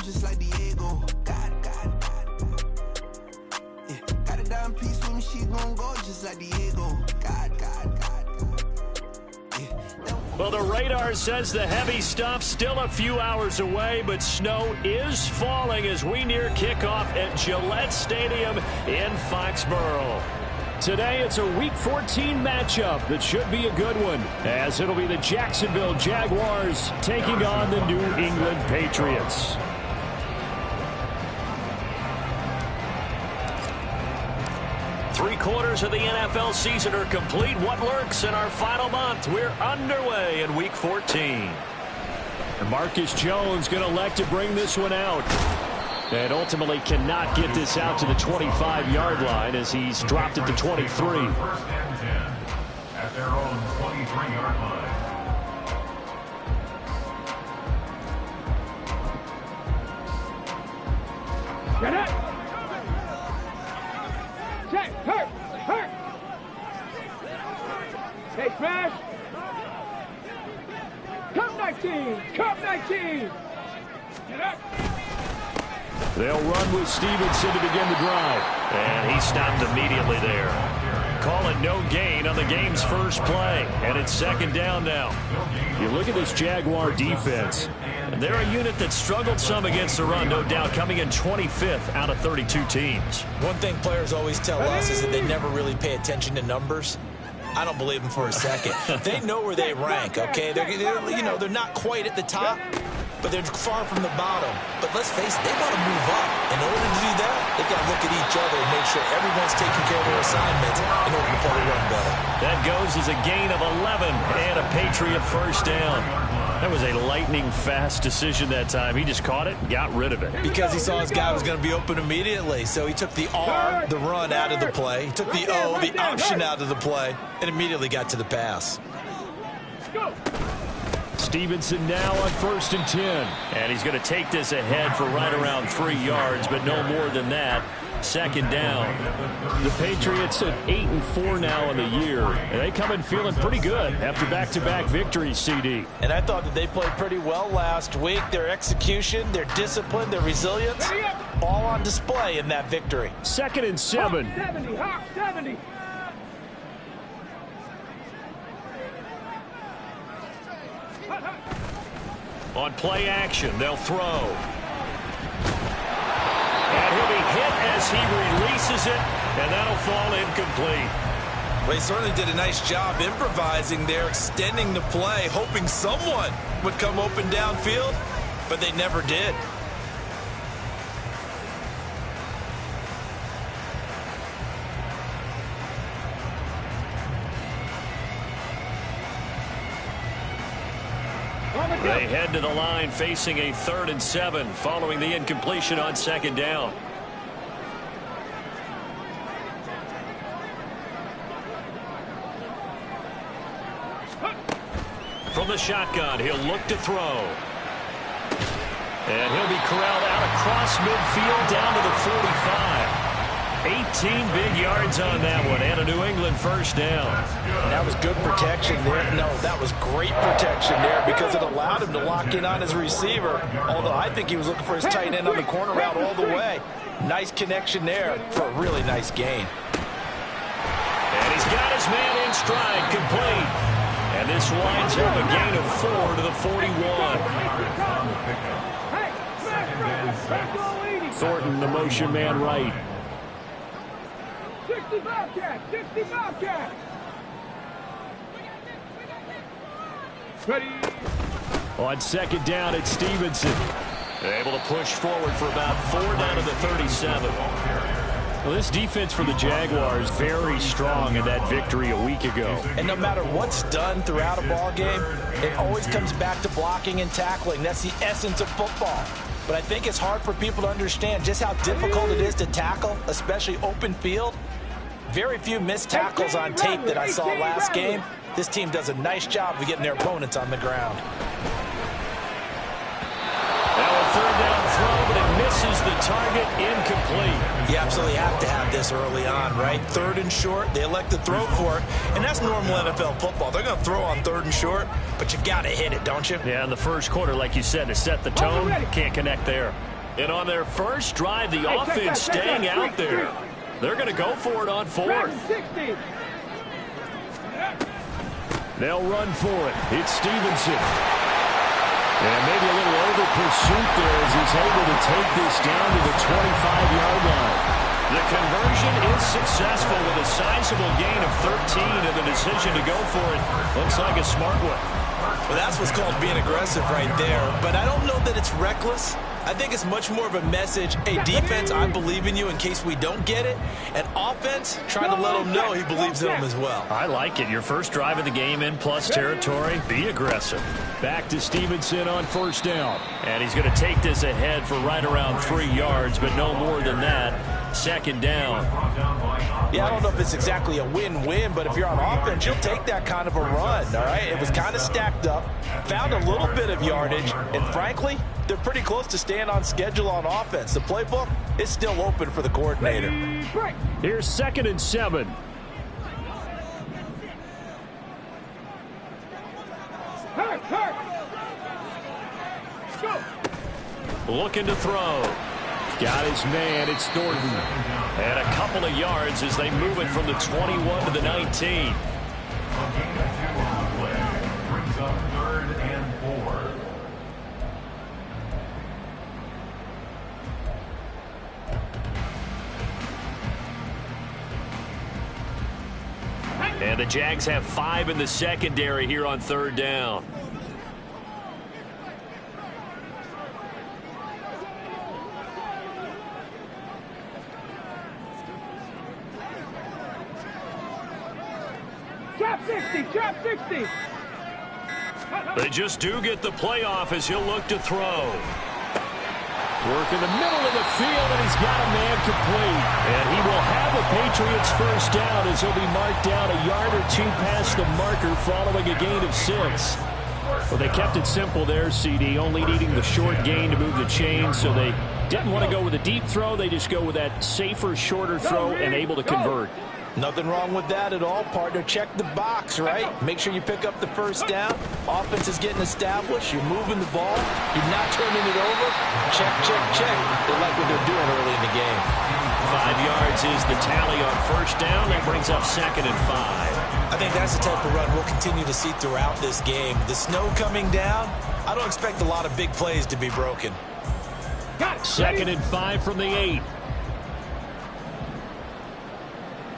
just like Diego. God. Yeah, got a dime piece with me, she gon' go just like Diego. God. Well, the radar says the heavy stuff still a few hours away, but snow is falling as we near kickoff at Gillette Stadium in Foxborough. Today, it's a Week 14 matchup that should be a good one, as it'll be the Jacksonville Jaguars taking on the New England Patriots. Three-quarters of the NFL season are complete. What lurks in our final month? We're underway in Week 14. And Marcus Jones going to elect to bring this one out. And ultimately cannot get this out to the 25-yard line as he's dropped it to 23. First and 10 at their own 23-yard line. Get it! Check! Hurt! Hey, smash! Come 19! Get up! They'll run with Stevenson to begin the drive. And he stopped immediately there. Call it no gain on the game's first play. And it's second down now. You look at this Jaguar defense. And they're a unit that struggled some against the run, no doubt, coming in 25th out of 32 teams. One thing players always tell us is that they never really pay attention to numbers. I don't believe them for a second. They know where they rank, okay? They're not quite at the top, but they're far from the bottom. But let's face it, they've got to move up. In order to do that, they've got to look at each other and make sure everyone's taking care of their assignments in order to play the run better. That goes as a gain of 11 and a Patriot first down. That was a lightning-fast decision that time. He just caught it and got rid of it. Because he saw his guy was going to be open immediately. So he took the R, the run, out of the play. He took the O, the option, out of the play, and immediately got to the pass. Go! Stevenson now on 1st and 10. And he's going to take this ahead for right around 3 yards, but no more than that. Second down. The Patriots at 8-4 now in the year. And they come in feeling pretty good after back-to-back victories, CD. And I thought that they played pretty well last week. Their execution, their discipline, their resilience, all on display in that victory. 2nd and 7. Hawk 70, Hawk 70. On play action, they'll throw. And he'll be hit as he releases it, and that'll fall incomplete. Well, he certainly did a nice job improvising there, extending the play, hoping someone would come open downfield, but they never did. They head to the line facing a 3rd and 7 following the incompletion on 2nd down. From the shotgun, he'll look to throw. And he'll be corralled out across midfield down to the 45. 18 big yards on that one, and a New England first down. That was good protection there. No, that was great protection there because it allowed him to lock in on his receiver, although I think he was looking for his tight end on the corner route all the way. Nice connection there for a really nice gain. And he's got his man in stride, complete. And this winds up a gain of 4 to the 41. Thornton, the motion man right. 60 Bobcat! 60 Bobcat! Ready! On 2nd down, it's Stevenson. Able to push forward for about 4 down to the 37. Well, this defense for the Jaguars very strong in that victory a week ago. And no matter what's done throughout a ball game, it always comes back to blocking and tackling. That's the essence of football. But I think it's hard for people to understand just how difficult it is to tackle, especially open field. Very few missed tackles on tape that I saw last game. This team does a nice job of getting their opponents on the ground. Now a 3rd down throw, but it misses the target, incomplete. You absolutely have to have this early on, right? 3rd and short, they elect to throw for it, and that's normal NFL football. They're going to throw on 3rd and short, but you've got to hit it, don't you? Yeah, in the first quarter, like you said, to set the tone, can't connect there. And on their first drive, the offense staying out there. They're going to go for it on fourth. They'll run for it. It's Stevenson. And maybe a little over pursuit there as he's able to take this down to the 25-yard line. The conversion is successful with a sizable gain of 13, and the decision to go for it looks like a smart one. Well, that's what's called being aggressive right there. But I don't know that it's reckless. I think it's much more of a message. Hey, defense, I believe in you in case we don't get it. And offense, trying to let him know he believes in him as well. I like it. Your first drive of the game in plus territory. Be aggressive. Back to Stevenson on first down. And he's going to take this ahead for right around 3 yards, but no more than that. Second down. Yeah, I don't know if it's exactly a win-win, but if you're on offense, you'll take that kind of a run, all right? It was kind of stacked up, found a little bit of yardage, and frankly, they're pretty close to staying on schedule on offense. The playbook is still open for the coordinator. Here's 2nd and 7. Looking to throw. Got his man. It's Thornton. And a couple of yards as they move it from the 21 to the 19. Brings up 3rd and 4. And the Jags have 5 in the secondary here on 3rd down. Trap 60. They just do get the playoff as he'll look to throw. Work in the middle of the field, and he's got a man complete. And he will have the Patriots first down as he'll be marked down a yard or two past the marker following a gain of 6. Well, they kept it simple there, CD, only needing the short gain to move the chain, so they didn't want to go with a deep throw. They just go with that safer, shorter throw and able to convert. Nothing wrong with that at all, partner. Check the box, right? Make sure you pick up the first down. Offense is getting established. You're moving the ball. You're not turning it over. Check, check, check. They like what they're doing early in the game. 5 yards is the tally on first down. That brings up 2nd and 5. I think that's the type of run we'll continue to see throughout this game. The snow coming down, I don't expect a lot of big plays to be broken. 2nd and 5 from the 8.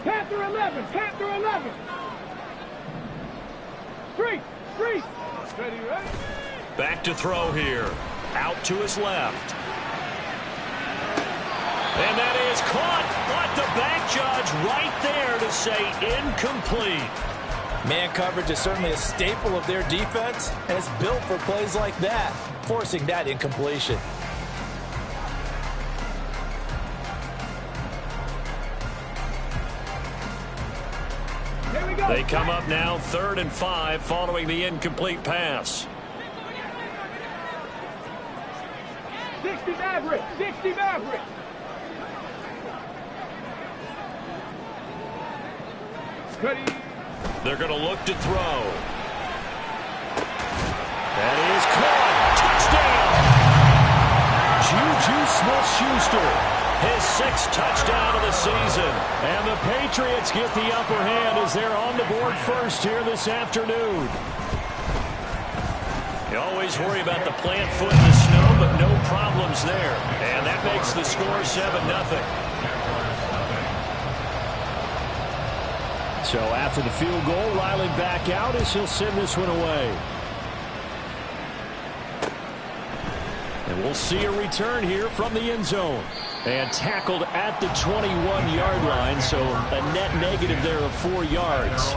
Panther 11. 3. Ready. Back to throw here. Out to his left. And that is caught. But the back judge right there to say incomplete. Man coverage is certainly a staple of their defense, and it's built for plays like that, forcing that incompletion. They come up now 3rd and 5 following the incomplete pass. 60 Maverick. Ready. They're going to look to throw. That is caught. Touchdown. Juju Smith-Schuster. His 6th touchdown of the season. And the Patriots get the upper hand as they're on the board first here this afternoon. You always worry about the plant foot in the snow, but no problems there. And that makes the score 7-0. So after the field goal, Riley back out as he'll send this one away. And we'll see a return here from the end zone. And tackled at the 21-yard line, so a net negative there of 4 yards.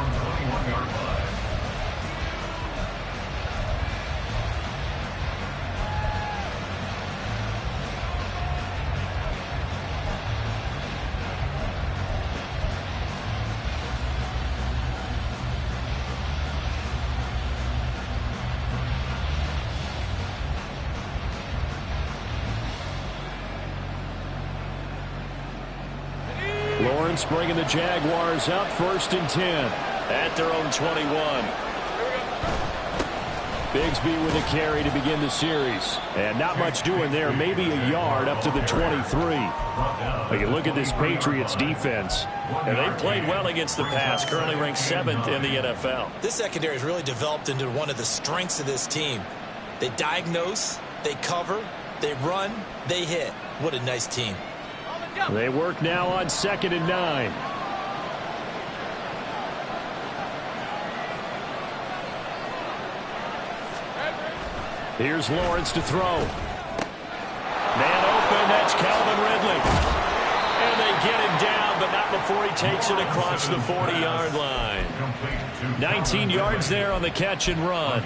Lawrence bringing the Jaguars up 1st and 10 at their own 21. Bigsby with a carry to begin the series. And not much doing there. Maybe a yard up to the 23. But you look at this Patriots defense. And they've played well against the pass. Currently ranked 7th in the NFL. This secondary has really developed into one of the strengths of this team. They diagnose, they cover, they run, they hit. What a nice team. They work now on 2nd and 9. Here's Lawrence to throw. Man open, that's Calvin Ridley. And they get him down, but not before he takes it across the 40-yard line. 19 yards there on the catch and run.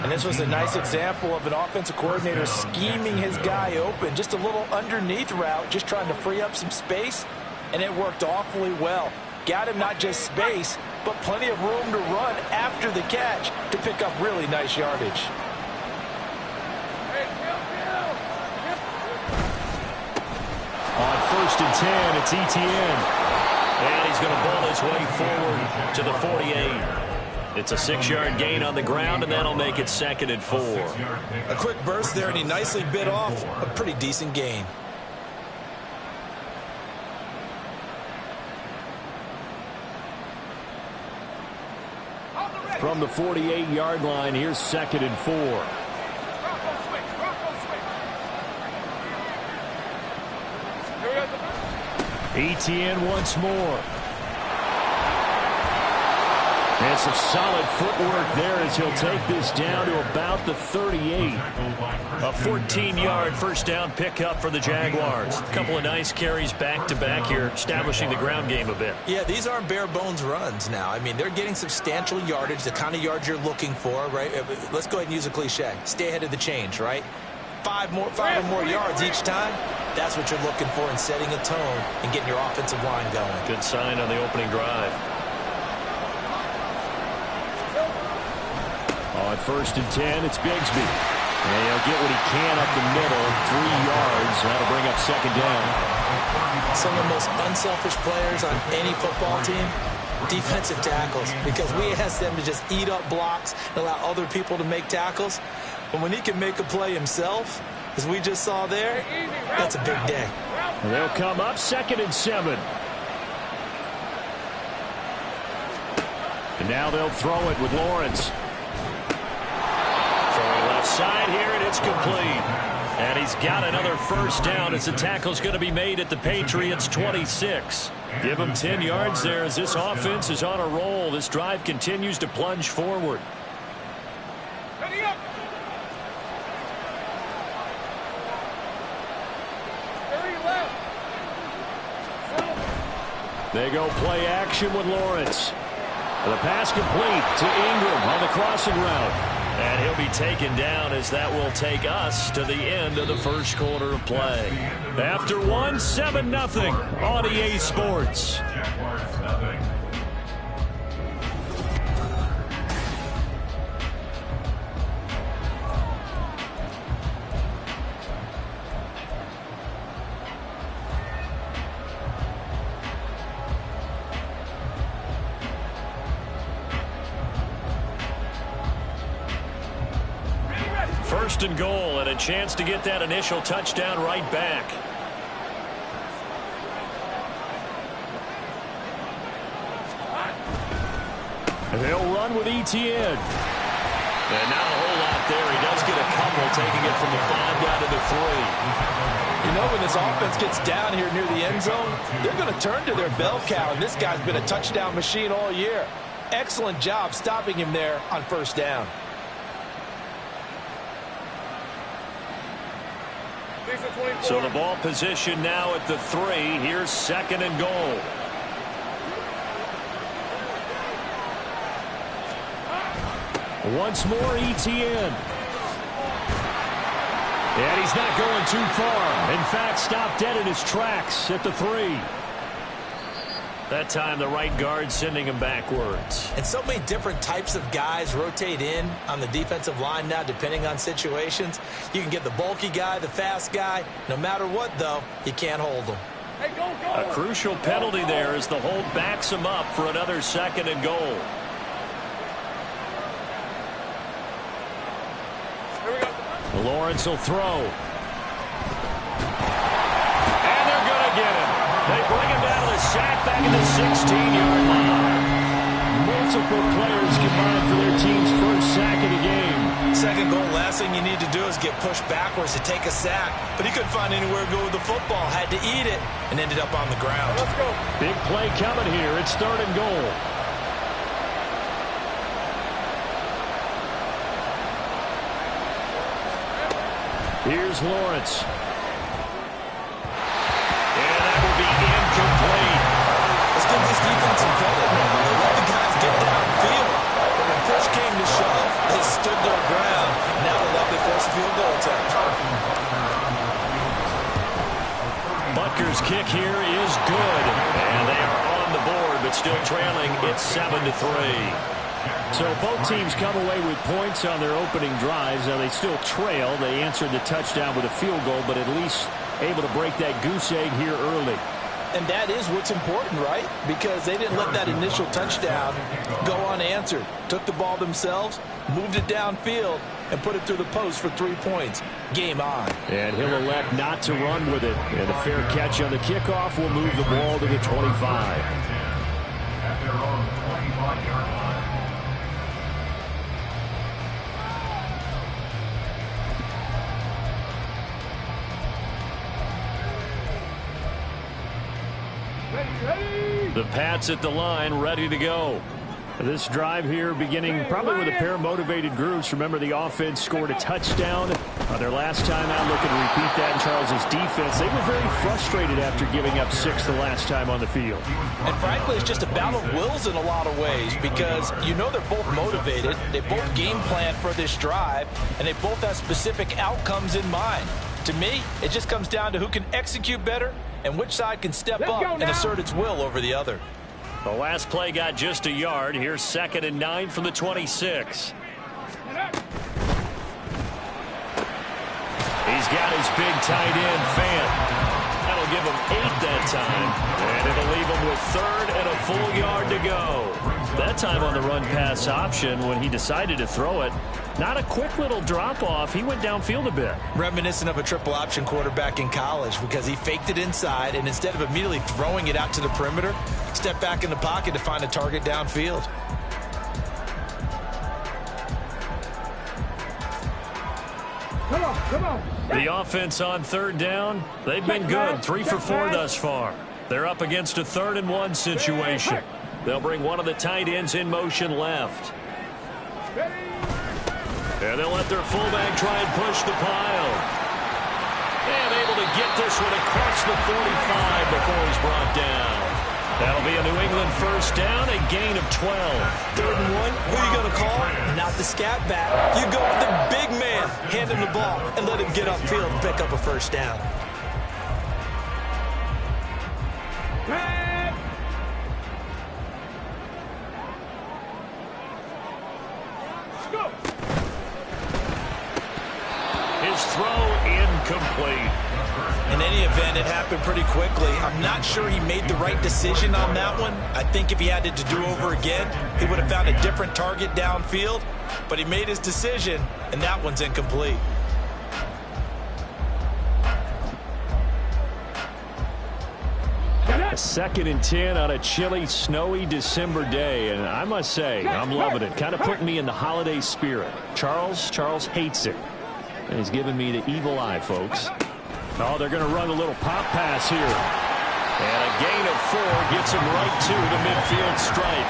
And this was a nice example of an offensive coordinator scheming his guy open. Just a little underneath route, just trying to free up some space, and it worked awfully well. Got him not just space, but plenty of room to run after the catch to pick up really nice yardage. On 1st and 10, it's Etienne. And he's going to ball his way forward to the 48. It's a 6-yard gain on the ground, and that'll make it 2nd and 4. A quick burst there, and he nicely bit off a pretty decent gain. From the 48-yard line, here's 2nd and 4. Etienne once more. And some solid footwork there as he'll take this down to about the 38. A 14-yard first down pickup for the Jaguars. A couple of nice carries back-to-back here, establishing the ground game a bit. Yeah, these aren't bare-bones runs now. I mean, they're getting substantial yardage, the kind of yards you're looking for, right? Let's go ahead and use a cliche. Stay ahead of the change, right? Five or more yards each time. That's what you're looking for in setting a tone and getting your offensive line going. Good sign on the opening drive. On 1st and 10, it's Bigsby. And he'll get what he can up the middle. 3 yards. That'll bring up 2nd down. Some of the most unselfish players on any football team, defensive tackles, because we ask them to just eat up blocks and allow other people to make tackles. But when he can make a play himself, as we just saw there, that's a big day. And they'll come up 2nd and 7. And now they'll throw it with Lawrence. Throwing left side here, and it's complete. And he's got another first down as the tackle's going to be made at the Patriots' 26. Give him 10 yards there as this offense is on a roll. This drive continues to plunge forward. Ready up. They go play action with Lawrence. The pass complete to Ingram on the crossing route. And he'll be taken down as that will take us to the end of the first quarter of play. After 1, 7-0 on EA Sports. Jaguars nothing. First and goal, and a chance to get that initial touchdown right back. And they'll run with Etienne. And not a whole lot there. He does get a couple, taking it from the 5 down to the 3. You know, when this offense gets down here near the end zone, they're going to turn to their bell cow, and this guy's been a touchdown machine all year. Excellent job stopping him there on first down. So the ball position now at the 3. Here's 2nd and goal. Once more, Etienne. And he's not going too far. In fact, stopped dead in his tracks at the 3. That time, the right guard sending him backwards. And so many different types of guys rotate in on the defensive line now, depending on situations. You can get the bulky guy, the fast guy. No matter what, though, you can't hold them. Hey, go. A crucial penalty there as the hold backs him up for another 2nd and goal. Lawrence will throw. And they're going to get him. They bring him down to the sack back at the 16-yard line. Multiple players combined for their team's first sack of the game. Second goal, last thing you need to do is get pushed backwards to take a sack. But he couldn't find anywhere to go with the football. Had to eat it and ended up on the ground. Let's go. Big play coming here. It's 3rd and goal. Here's Lawrence. And that will be incomplete. Let's give this defense some credit now. They let the guys get downfield. But when push came to shove, they stood their ground. And now they're likely to force a field goal attempt. Butker's kick here is good. And they are on the board, but still trailing. It's 7-3. So both teams come away with points on their opening drives. Now they still trail. They answered the touchdown with a field goal, but at least able to break that goose egg here early. And that is what's important, right? Because they didn't let that initial touchdown go unanswered. Took the ball themselves, moved it downfield, and put it through the post for 3 points. Game on. And he'll elect not to run with it. And a fair catch on the kickoff will move the ball to the 25. At their own 25-yard line. The Pats at the line, ready to go. This drive here beginning probably with a pair of motivated groups. Remember, the offense scored a touchdown their last time out. Looking to repeat that in Charles's defense. They were very frustrated after giving up 6 the last time on the field. And frankly, it's just a battle of wills in a lot of ways because you know they're both motivated. They both game plan for this drive, and they both have specific outcomes in mind. To me, it just comes down to who can execute better and which side can step up and assert its will over the other. The last play got just a yard. Here's 2nd and 9 from the 26. He's got his big tight end, Fant. That'll give him 8 that time. And it'll leave him with 3rd and a full yard to go. That time on the run-pass option when he decided to throw it. Not a quick little drop-off. He went downfield a bit. Reminiscent of a triple option quarterback in college because he faked it inside, and instead of immediately throwing it out to the perimeter, stepped back in the pocket to find a target downfield. Come on, come on. The offense on 3rd down, they've been good. 3 for 4 thus far. They're up against a 3rd and 1 situation. They'll bring one of the tight ends in motion left. And they'll let their fullback try and push the pile. And able to get this one across the 45 before he's brought down. That'll be a New England first down, a gain of 12. 3rd and 1, who are you going to call? Not the scat back. You go with the big man, hand him the ball, and let him get upfield and pick up a first down. His throw incomplete. In any event, it happened pretty quickly. I'm not sure he made the right decision on that one. I think if he had it to do over again, he would have found a different target downfield. But he made his decision, and that one's incomplete. A 2nd and 10 on a chilly, snowy December day. And I must say, I'm loving it. Kind of putting me in the holiday spirit. Charles hates it. And he's giving me the evil eye, folks. Oh, they're going to run a little pop pass here. And a gain of 4 gets him right to the midfield stripe.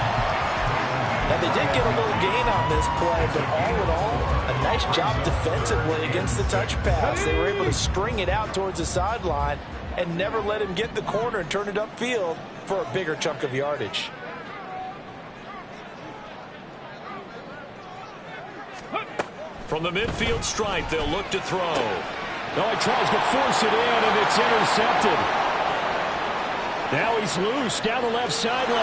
Now, they did get a little gain on this play, but all in all, a nice job defensively against the touch pass. They were able to string it out towards the sideline and never let him get the corner and turn it upfield for a bigger chunk of yardage. From the midfield stripe, they'll look to throw. Oh, he tries to force it in, and it's intercepted. Now he's loose down the left sideline.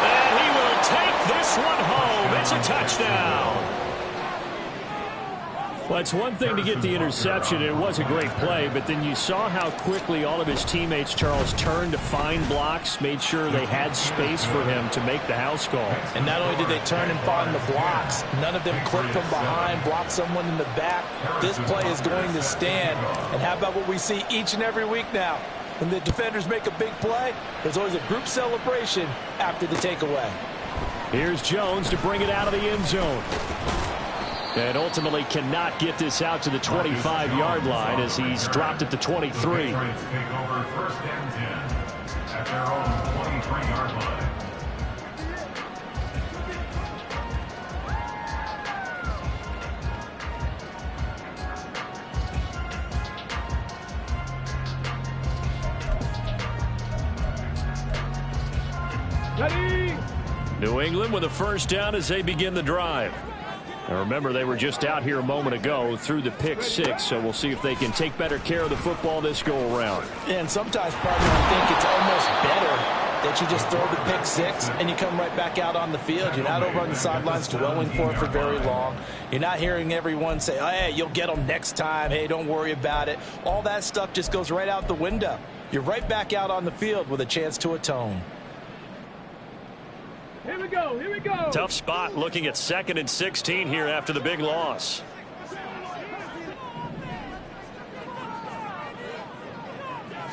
And he will take this one home. It's a touchdown. Well, it's one thing to get the interception, and it was a great play, but then you saw how quickly all of his teammates, Charles, turned to find blocks, made sure they had space for him to make the house call. And not only did they turn and find the blocks, none of them clipped from behind, blocked someone in the back. This play is going to stand. And how about what we see each and every week now? When the defenders make a big play, there's always a group celebration after the takeaway. Here's Jones to bring it out of the end zone. And ultimately cannot get this out to the 25-yard line as he's dropped at the 23. Take over first and 10 at their own 23-yard line. Ready? New England with a first down as they begin the drive. Now remember, they were just out here a moment ago through the pick six, so we'll see if they can take better care of the football this go-around. Yeah, and sometimes, partner, I think it's almost better that you just throw the pick six and you come right back out on the field. You're not over on the sidelines dwelling for it for very long. You're not hearing everyone say, oh, hey, you'll get them next time. Hey, don't worry about it. All that stuff just goes right out the window. You're right back out on the field with a chance to atone. Here we go, here we go. Tough spot looking at 2nd and 16 here after the big loss.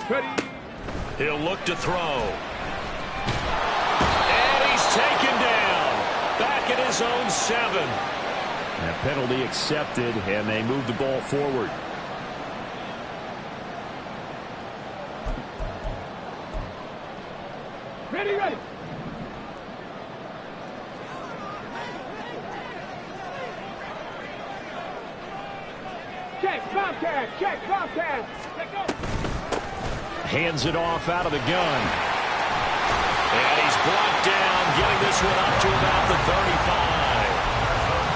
Ready? He'll look to throw. And he's taken down. Back at his own 7. That penalty accepted, and they move the ball forward. Ready, ready. Check, Bobcat, check, Bobcat. Let go. Hands it off out of the gun. And he's brought down, getting this one up to about the 35.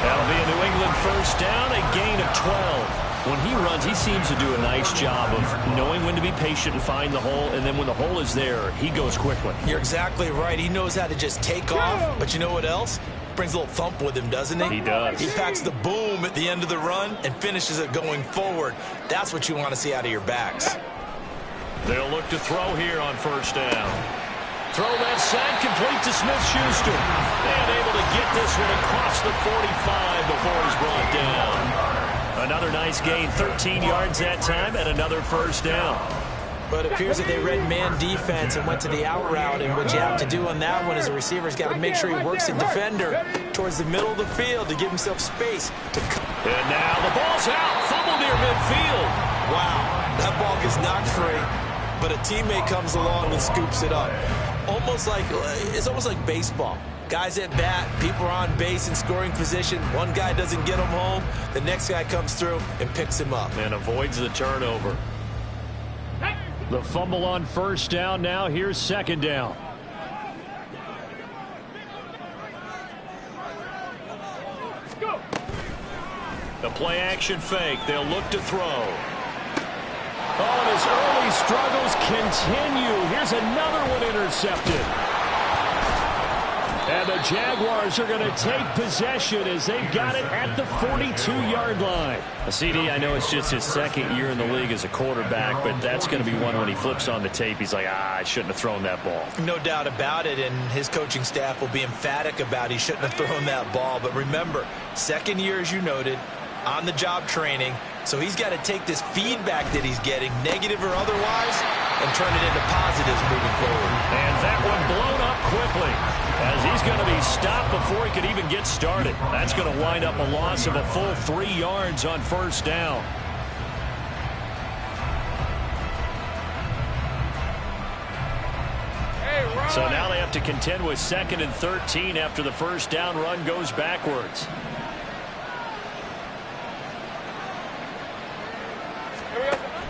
That'll be a New England first down, a gain of 12. When he runs, he seems to do a nice job of knowing when to be patient and find the hole, and then when the hole is there, he goes quickly. You're exactly right. He knows how to just take off, but you know what else? Brings a little thump with him, doesn't he? He does. He packs the boom at the end of the run and finishes it going forward. That's what you want to see out of your backs. They'll look to throw here on first down. Throw that side complete to Smith-Schuster. And able to get this one across the 45 before he's brought down. Another nice gain, 13 yards that time, and another first down. But it appears that they read man defense and went to the out route, and what you have to do on that one is the receiver's got to make sure he works the defender towards the middle of the field to give himself space to cut. And now the ball's out, fumble near midfield. Wow, that ball gets knocked free, but a teammate comes along and scoops it up. It's almost like baseball. Guys at bat, people are on base in scoring position. One guy doesn't get him home. The next guy comes through and picks him up. And avoids the turnover. The fumble on first down. Now here's second down. Go. The play action fake. They'll look to throw. Oh, and his early struggles continue. Here's another one intercepted. And the Jaguars are going to take possession as they've got it at the 42-yard line. CD, I know it's just his second year in the league as a quarterback, but that's going to be one when he flips on the tape. He's like, I shouldn't have thrown that ball. No doubt about it, and his coaching staff will be emphatic about he shouldn't have thrown that ball. But remember, second year, as you noted, on-the-job training. So he's got to take this feedback that he's getting, negative or otherwise, and turn it into positives moving forward. And that one blown up quickly as he's going to be stopped before he could even get started. That's going to wind up a loss of a full 3 yards on first down. So now they have to contend with 2nd and 13 after the first down run goes backwards.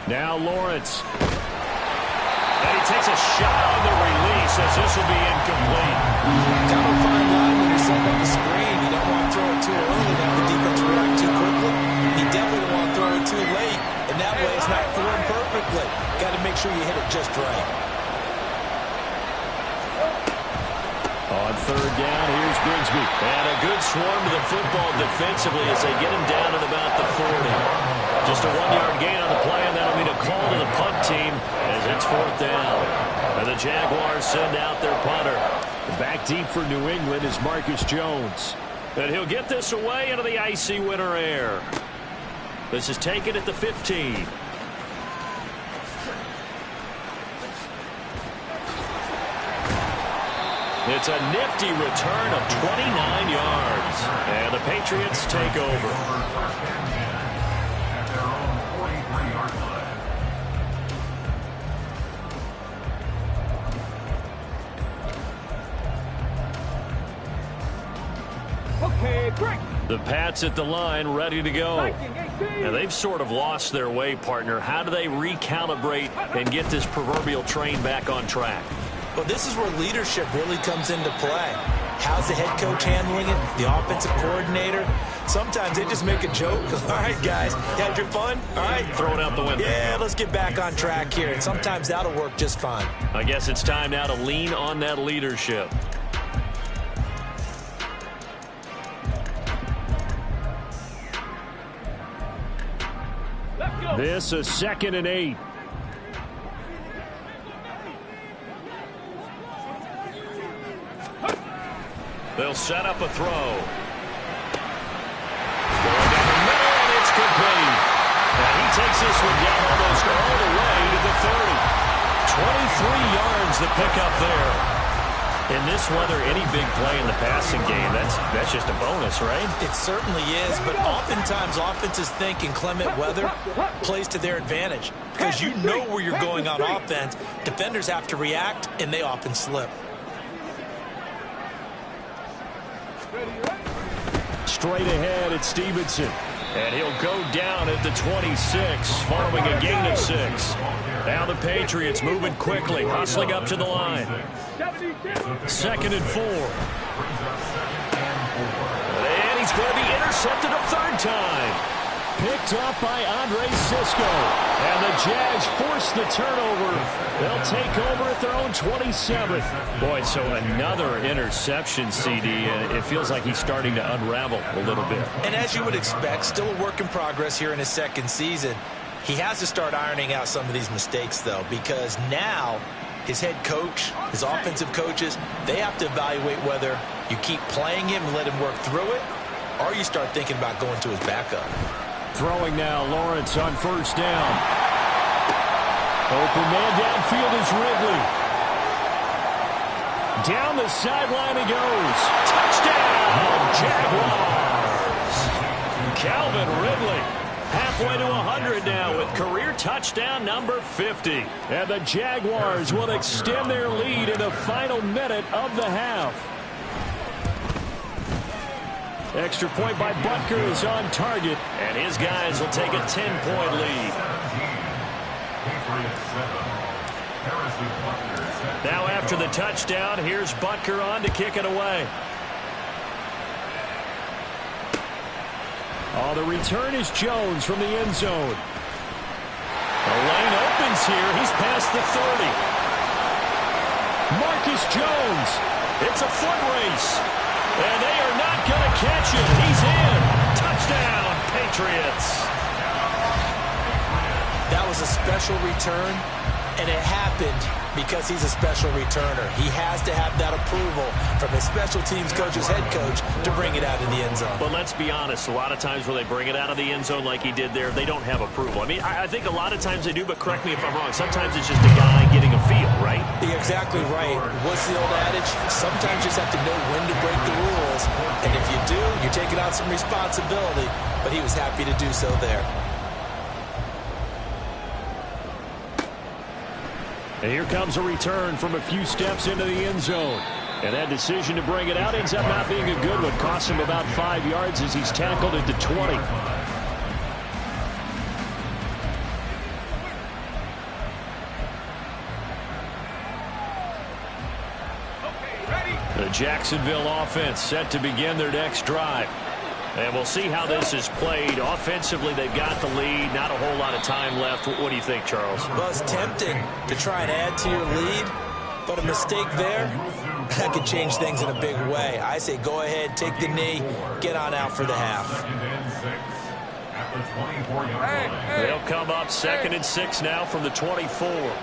Now Lawrence. And he takes a shot on the release as this will be incomplete. Kind of a fine line when you're setting up the screen. You don't want to throw it too early and have the defense react too quickly. You definitely don't want to throw it too late. And that way it's not thrown perfectly. Got to make sure you hit it just right. On third down, here's Bigsby. And a good swarm to the football defensively as they get him down at about the 40. Just a 1-yard gain on the play, and that'll mean a call to the punt team as it's fourth down. And the Jaguars send out their punter. Back deep for New England is Marcus Jones. And he'll get this away into the icy winter air. This is taken at the 15. It's a nifty return of 29 yards. And the Patriots take over. At their own 43-yard line. Okay, break. The Pats at the line, ready to go. 19-18. Now, they've sort of lost their way, partner. How do they recalibrate and get this proverbial train back on track? Well, this is where leadership really comes into play. How's the head coach handling it? The offensive coordinator? Sometimes they just make a joke. All right, guys, had your fun? All right. Throw it out the window. Yeah, let's get back on track here. And sometimes that'll work just fine. I guess it's time now to lean on that leadership. Let's go. This is 2nd and 8. They'll set up a throw. Going down the middle, and it's complete. Now he takes this one down almost all the way to the 30. 23 yards to pick up there. In this weather, any big play in the passing game, that's just a bonus, right? It certainly is, but oftentimes offenses think inclement weather plays to their advantage because you know where you're going on offense. Defenders have to react, and they often slip. Straight ahead, it's Stevenson. And he'll go down at the 26, following a gain of 6. Now the Patriots moving quickly, hustling up to the line. 2nd and 4. And he's going to be intercepted a third time. Picked up by Rzsl. And the Jags force the turnover. They'll take over at their own 27th. Boy, so another interception, CD. It feels like he's starting to unravel a little bit. And as you would expect, still a work in progress here in his second season. He has to start ironing out some of these mistakes, though, because now his head coach, his offensive coaches, they have to evaluate whether you keep playing him and let him work through it, or you start thinking about going to his backup. Throwing now, Lawrence on first down. Open man downfield is Ridley. Down the sideline he goes. Touchdown, Jaguars. Calvin Ridley. Halfway to 100 now with career touchdown number 50. And the Jaguars will extend their lead in the final minute of the half. Extra point by Butker is on target, and his guys will take a 10-point lead. Now after the touchdown, here's Butker on to kick it away. Oh, the return is Jones from the end zone. The lane opens here. He's past the 30. Marcus Jones. It's a foot race. And they are not going to catch him. He's in. Touchdown, Patriots. That was a special return, and it happened because he's a special returner. He has to have that approval from his special teams coach's head coach to bring it out of the end zone. But let's be honest, a lot of times when they bring it out of the end zone like he did there, they don't have approval. I mean, I think a lot of times they do, but correct me if I'm wrong. Sometimes it's just a guy getting a feel, right? You're exactly right. What's the old adage? Sometimes you just have to know when to break the rules. And if you do, you're taking on some responsibility. But he was happy to do so there. And here comes a return from a few steps into the end zone. And that decision to bring it out ends up not being a good one. Costs him about 5 yards as he's tackled at the 20. The Jacksonville offense set to begin their next drive. And we'll see how this is played. Offensively, they've got the lead. Not a whole lot of time left. What do you think, Charles? Well, it's tempting to try and add to your lead, but a mistake there that could change things in a big way. I say go ahead, take the knee, get on out for the half. Second and 6 at the 24-yard line. They'll come up 2nd and 6 now from the 24.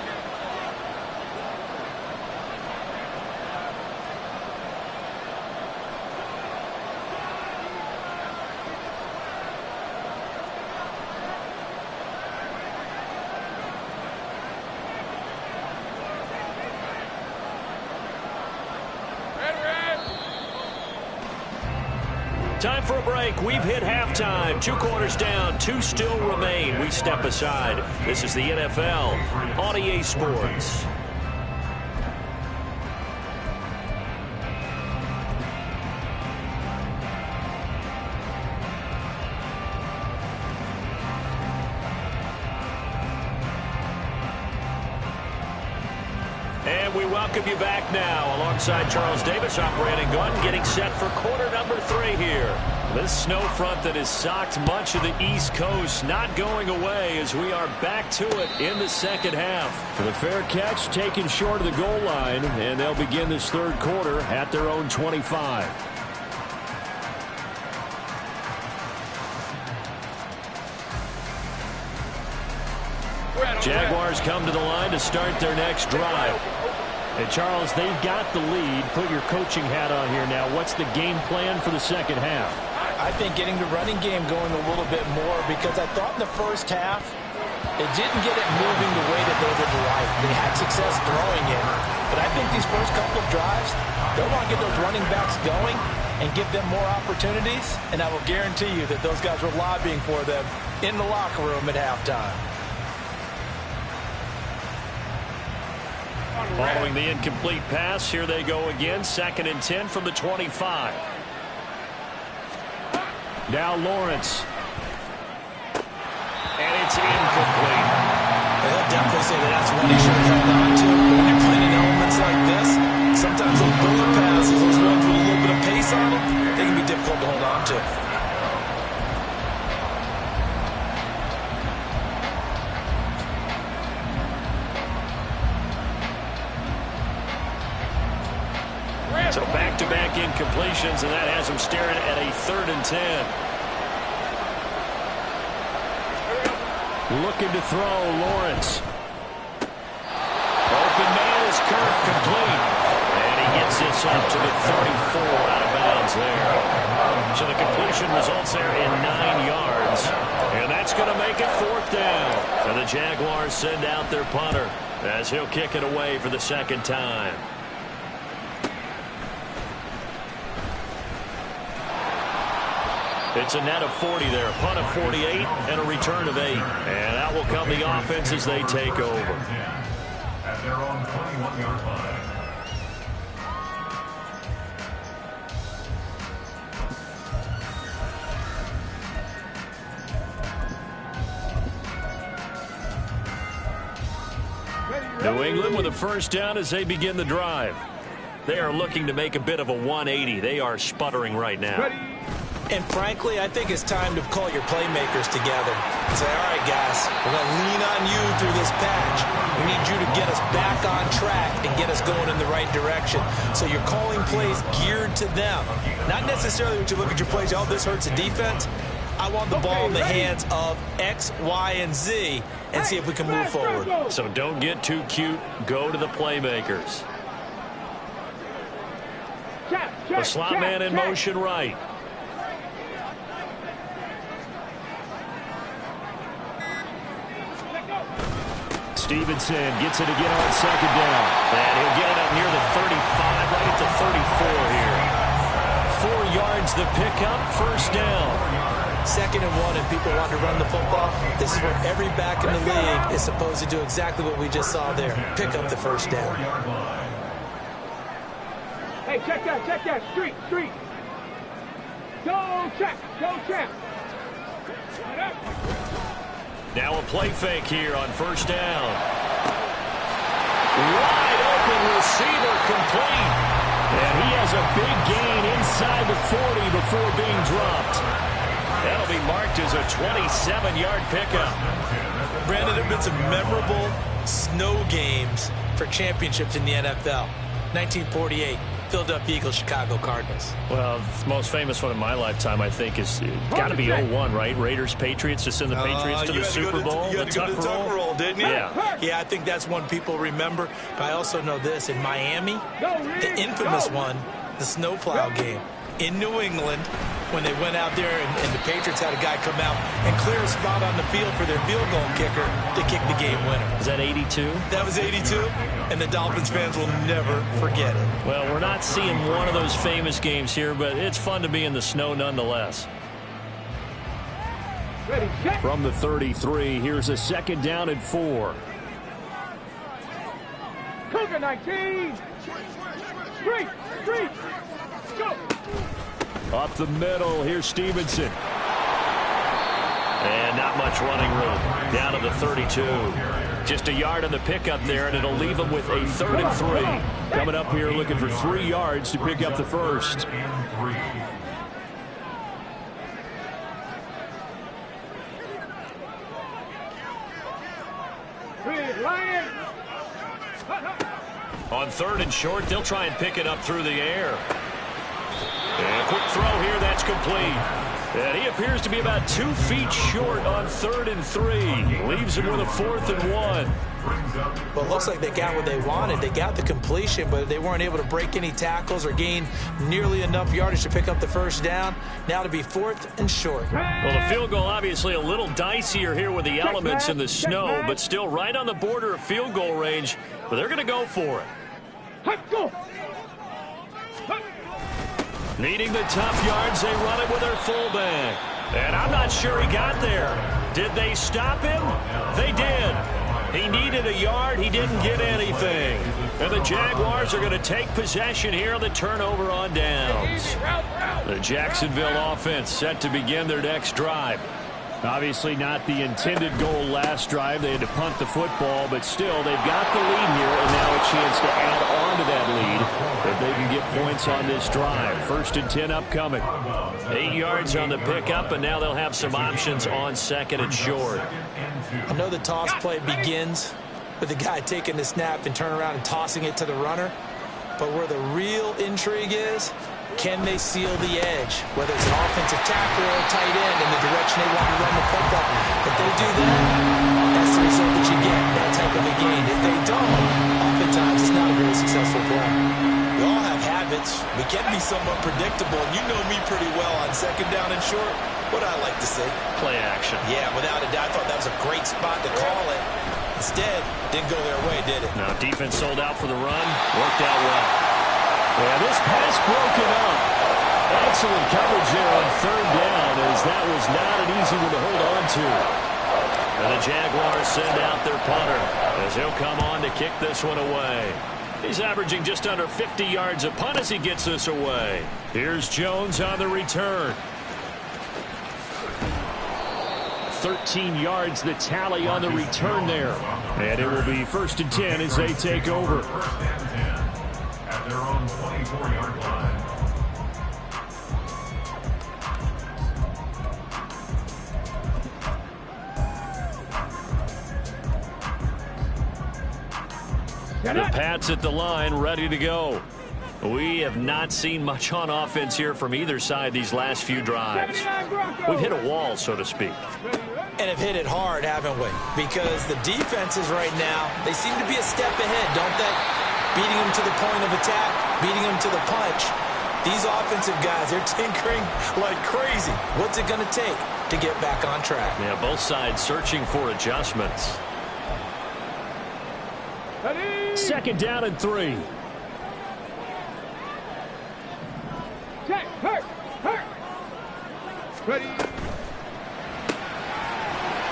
Time for a break. We've hit halftime. 2 quarters down. 2 still remain. We step aside. This is the NFL on EA Sports. And we welcome you back now. Alongside Charles Davis, I'm Brandon Gunn, getting set for quarter number 3 here. This snow front that has socked much of the East Coast not going away as we are back to it in the second half. The fair catch taken short of the goal line, and they'll begin this third quarter at their own 25. Jaguars come to the line to start their next drive. And Charles, they've got the lead. Put your coaching hat on here now. What's the game plan for the second half? I think getting the running game going a little bit more, because I thought in the first half they didn't get it moving the way that they would like. They had success throwing it, but I think these first couple of drives, they'll want to get those running backs going and give them more opportunities, and I will guarantee you that those guys were lobbying for them in the locker room at halftime. Following the incomplete pass, here they go again. 2nd and 10 from the 25. Now Lawrence. And it's incomplete. They'll definitely say that that's what he should have held on to. But when you're playing in elements like this, sometimes those bullet passes, those ones with a little bit of pace on them, they can be difficult to hold on to. So back-to-back incompletions, and that has them staring at a 3rd and 10. Looking to throw, Lawrence. Open man is Kirk, complete. And he gets this up to the 34, out of bounds there. So the completion results there in 9 yards. And that's going to make it 4th down. And the Jaguars send out their punter as he'll kick it away for the 2nd time. It's a net of 40 there, a punt of 48, and a return of 8. And out will come the offense as they take over. At their own 21-yard line. New England with a first down as they begin the drive. They are looking to make a bit of a 180. They are sputtering right now. And frankly, I think it's time to call your playmakers together and say, all right, guys, we're going to lean on you through this patch. We need you to get us back on track and get us going in the right direction. So you're calling plays geared to them. Not necessarily when you look at your plays, oh, this hurts the defense. I want the ball in the hands of X, Y, and Z and see if we can move forward. So don't get too cute. Go to the playmakers. The slot man in motion right. Stevenson gets it again on 2nd down. And he'll get it up near the 35, right at the 34 here. 4 yards the pickup, 1st down. 2nd and 1, and people want to run the football. This is where every back in the league is supposed to do exactly what we just saw there. Pick up the 1st down. Hey, check that. Street. Go, check. Now a play fake here on 1st down. Wide open receiver, complete. And he has a big gain inside the 40 before being dropped. That'll be marked as a 27-yard pickup. Brandon, there have been some memorable snow games for championships in the NFL. 1948, Philadelphia Eagles, Chicago Cardinals. Well, the most famous one in my lifetime, I think, is got to be 01, right? Raiders, Patriots, to send the Patriots to the Super Bowl. You had to go to the tuck roll, didn't you? Yeah. Yeah, I think that's one people remember. But I also know this. In Miami, the infamous one, the snowplow game. In New England, when they went out there and the Patriots had a guy come out and clear a spot on the field for their field goal kicker to kick the game winner. Is that 82? That was 82, and the Dolphins fans will never forget it. Well, we're not seeing one of those famous games here, but it's fun to be in the snow nonetheless. From the 33, here's a 2nd down and 4. Cougar 19. Street. Go. Up the middle, here's Stevenson. And not much running room. Down to the 32. Just a yard on the pickup there, and it'll leave them with a 3rd and 3. Coming up here looking for 3 yards to pick up the first. On 3rd and short, they'll try and pick it up through the air. And a quick throw here, that's complete. And he appears to be about 2 feet short on 3rd and 3. Leaves him with a 4th and 1. Well, it looks like they got what they wanted. They got the completion, but they weren't able to break any tackles or gain nearly enough yardage to pick up the first down. Now to be 4th and short. Well, the field goal obviously a little dicier here with the elements in the snow, but still right on the border of field goal range. But they're going to go for it. Needing the tough yards, they run it with their fullback. And I'm not sure he got there. Did they stop him? They did. He needed a yard. He didn't get anything. And the Jaguars are going to take possession here on the turnover on downs. The Jacksonville offense set to begin their next drive. Obviously not the intended goal last drive. They had to punt the football, but still they've got the lead here and now a chance to add on to that lead if they can get points on this drive. 1st and 10 upcoming. 8 yards on the pickup, and now they'll have some options on 2nd and short. I know the toss play begins with the guy taking the snap and turn around and tossing it to the runner, but where the real intrigue is, can they seal the edge, whether it's an offensive tackle or a tight end in the direction they want to run the football? If they do that, that's the result that you get, that type of a gain. If they don't, oftentimes it's not a very successful play. We all have habits. We can be somewhat predictable, and you know me pretty well on 2nd down and short. What I like to say? Play action. Yeah, without a doubt. I thought that was a great spot to call it. Instead, didn't go their way, did it? Now, defense sold out for the run. Worked out well. Yeah, this pass broken up. Excellent coverage there on 3rd down, as that was not an easy one to hold on to. And the Jaguars send out their punter as he'll come on to kick this one away. He's averaging just under 50 yards a punt as he gets this away. Here's Jones on the return. 13 yards the tally on the return there. And it will be 1st and 10 as they take over. At their own 24-yard line. The Pats at the line, ready to go. We have not seen much on offense here from either side these last few drives. We've hit a wall, so to speak. And have hit it hard, haven't we? Because the defenses right now, they seem to be a step ahead, don't they? Beating them to the point of attack, beating them to the punch. These offensive guys, they're tinkering like crazy. What's it going to take to get back on track? Yeah, both sides searching for adjustments. 2nd down and 3. Check, hurt. Ready.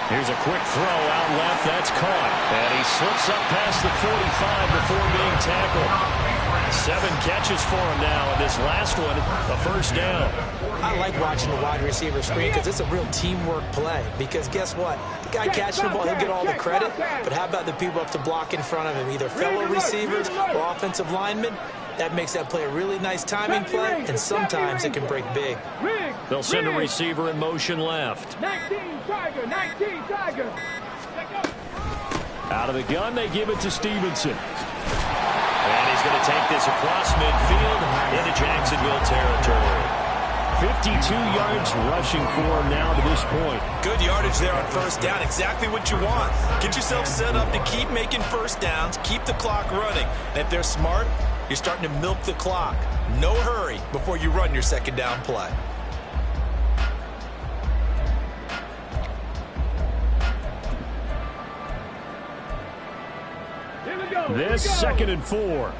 Here's a quick throw out left. That's caught. And he slips up past the 45 before being tackled. 7 catches for him now, and this last one, a 1st down. I like watching the wide receiver screen because it's a real teamwork play. Because guess what? The guy catching the ball, he'll get all the credit. But how about the people up to block in front of him, either fellow receivers or offensive linemen? That makes that play a really nice timing play, and sometimes it can break big. They'll send a receiver in motion left. 19 Tiger. Out of the gun, they give it to Stevenson. And he's He's going to take this across midfield into Jacksonville territory. 52 yards rushing for him now to this point. Good yardage there on first down. Exactly what you want. Get yourself set up to keep making first downs, keep the clock running. And if they're smart, you're starting to milk the clock. No hurry before you run your second down play. This 2nd and 4.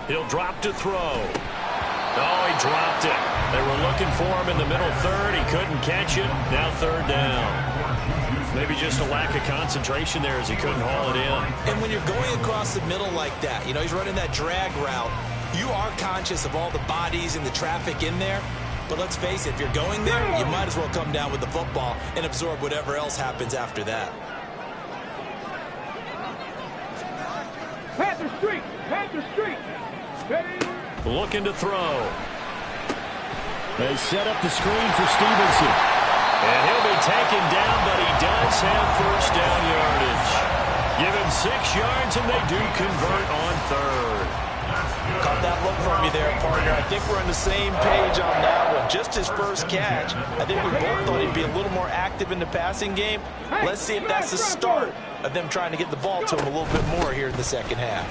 He'll drop to throw. Oh, he dropped it. They were looking for him in the middle third. He couldn't catch it. Now 3rd down. Maybe just a lack of concentration there as he couldn't haul it in. And when you're going across the middle like that, you know, he's running that drag route, you are conscious of all the bodies and the traffic in there. But let's face it, if you're going there, you might as well come down with the football and absorb whatever else happens after that. Panther Street! Panther Street! Ready? Looking to throw. They set up the screen for Stevenson. And he'll be taken down, but he does have first down yardage. Give him 6 yards, and they do convert on 3rd. Caught that look from you there, partner. I think we're on the same page on that one. Just his first catch. I think we both thought he'd be a little more active in the passing game. Let's see if that's the start of them trying to get the ball to him a little bit more here in the second half.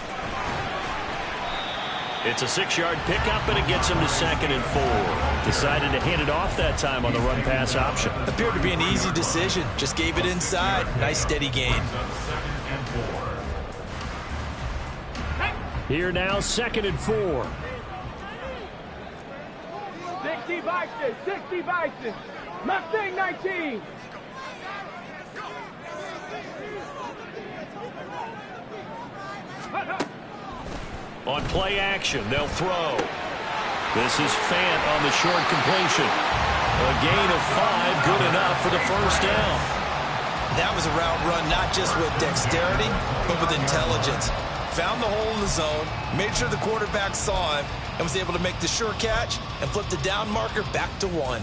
It's a 6-yard pickup, and it gets him to 2nd and 4. Decided to hand it off that time on the run-pass option. Appeared to be an easy decision. Just gave it inside. Nice steady gain. Here now, 2nd and 4. 60 Bison! 60 Bison! Mustang 19! On play action, they'll throw. This is Fant on the short completion. A gain of 5, good enough for the first down. That was a route run not just with dexterity, but with intelligence. Found the hole in the zone, made sure the quarterback saw him, and was able to make the sure catch and flip the down marker back to 1.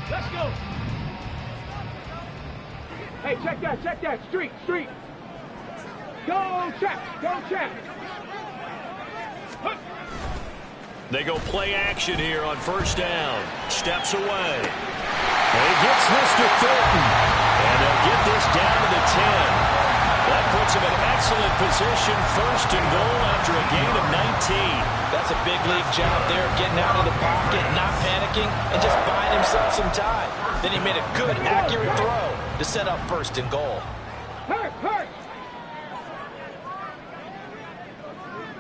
Let's go! Hey, check that, check that. Street, street. Go check, go check. They go play action here on first down. Steps away. He gets this to Thornton. And they'll get this down to the 10. That puts him in excellent position, 1st and goal after a gain of 19. That's a big league job there, getting out of the pocket, not panicking, and just buying himself some time. Then he made a good, accurate throw to set up 1st and goal. Hurt, hurt.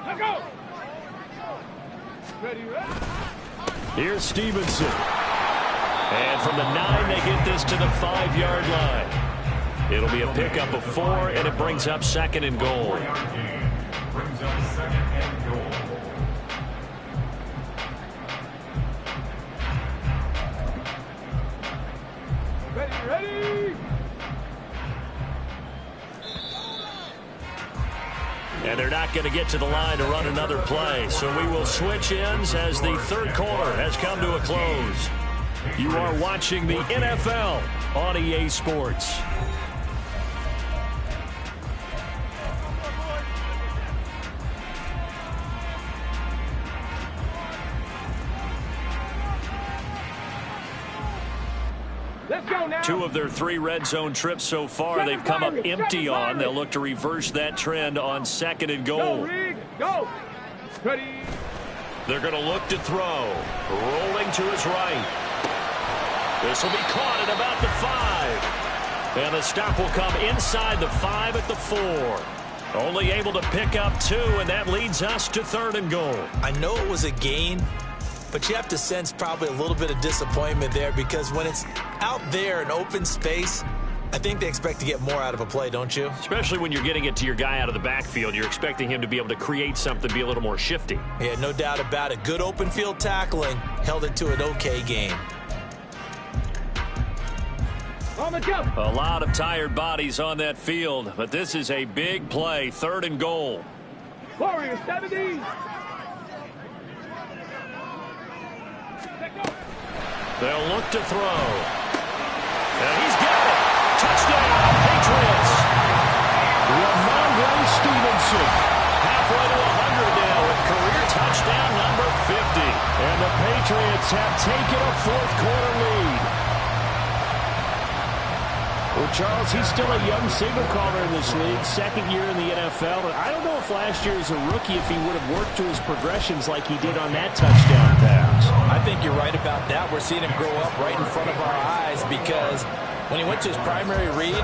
Let's go. Ready, ready. Here's Stevenson. And from the 9, they get this to the 5-yard line. It'll be a pickup of 4, and it brings up 2nd and goal. Brings up 2nd and goal. Ready, ready. And they're not going to get to the line to run another play. So we will switch ends as the 3rd quarter has come to a close. You are watching the NFL on EA Sports. Let's go now. 2 of their 3 red zone trips so far they've come up empty on. They'll look to reverse that trend on 2nd and goal. Go, Rig, go. Ready. They're going to look to throw. Rolling to his right. This will be caught at about the 5. And the stop will come inside the 5 at the 4. Only able to pick up 2, and that leads us to 3rd and goal. I know it was a gain, but you have to sense probably a little bit of disappointment there, because when it's out there in open space, I think they expect to get more out of a play, don't you? Especially when you're getting it to your guy out of the backfield. You're expecting him to be able to create something, be a little more shifty. Yeah, no doubt about it. Good open field tackling held it to an okay game. On the jump. A lot of tired bodies on that field, but this is a big play, 3rd and goal. Warriors 70. They'll look to throw. And he's got it. Touchdown, Patriots. Ramondre Stevenson. Halfway to 100 now with career touchdown number 50. And the Patriots have taken a 4th quarter lead. Well, Charles, he's still a young signal caller in this league, 2nd year in the NFL. But I don't know if last year as a rookie, if he would have worked to his progressions like he did on that touchdown pass. I think you're right about that. We're seeing him grow up right in front of our eyes because when he went to his primary read,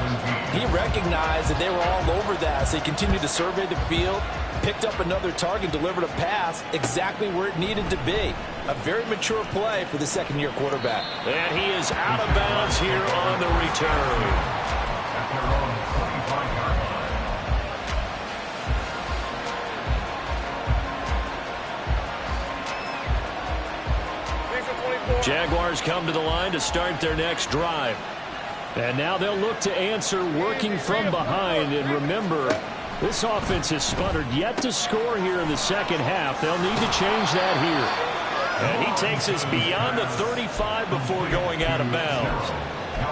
he recognized that they were all over that. So he continued to survey the field, picked up another target, delivered a pass exactly where it needed to be. A very mature play for the 2nd-year quarterback. And he is out of bounds here on the return. At their own 25-yard line. Jaguars come to the line to start their next drive. And now they'll look to answer working from behind. And remember, this offense has sputtered yet to score here in the 2nd half. They'll need to change that here. And he takes us beyond the 35 before going out of bounds.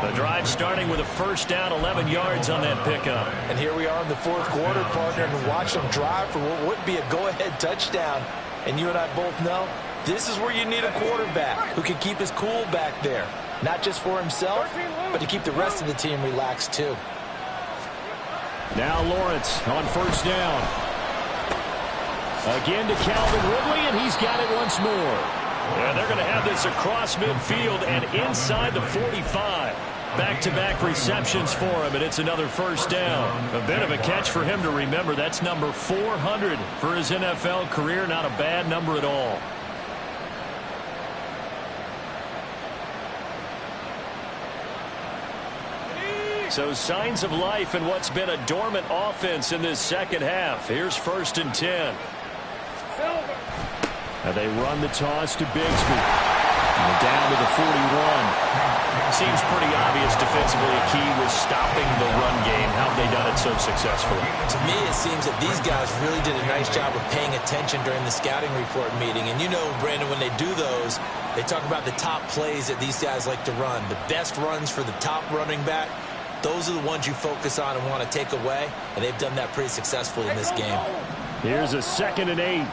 The drive starting with a 1st down, 11 yards on that pickup. And here we are in the 4th quarter, partner, and watch them drive for what would be a go-ahead touchdown. And you and I both know this is where you need a quarterback who can keep his cool back there. Not just for himself, but to keep the rest of the team relaxed too. Now Lawrence on 1st down. Again to Calvin Ridley, and he's got it once more. And they're going to have this across midfield and inside the 45. Back-to-back receptions for him, and it's another 1st down. A bit of a catch for him to remember. That's number 400 for his NFL career. Not a bad number at all. So signs of life in what's been a dormant offense in this 2nd half. Here's 1st and 10. And they run the toss to Bigsby. And down to the 41. Seems pretty obvious defensively a key was stopping the run game. How have they done it so successfully? To me, it seems that these guys really did a nice job of paying attention during the scouting report meeting. And you know, Brandon, when they do those, they talk about the top plays that these guys like to run. The best runs for the top running back. Those are the ones you focus on and want to take away. And they've done that pretty successfully in this game. Here's a 2nd and 8.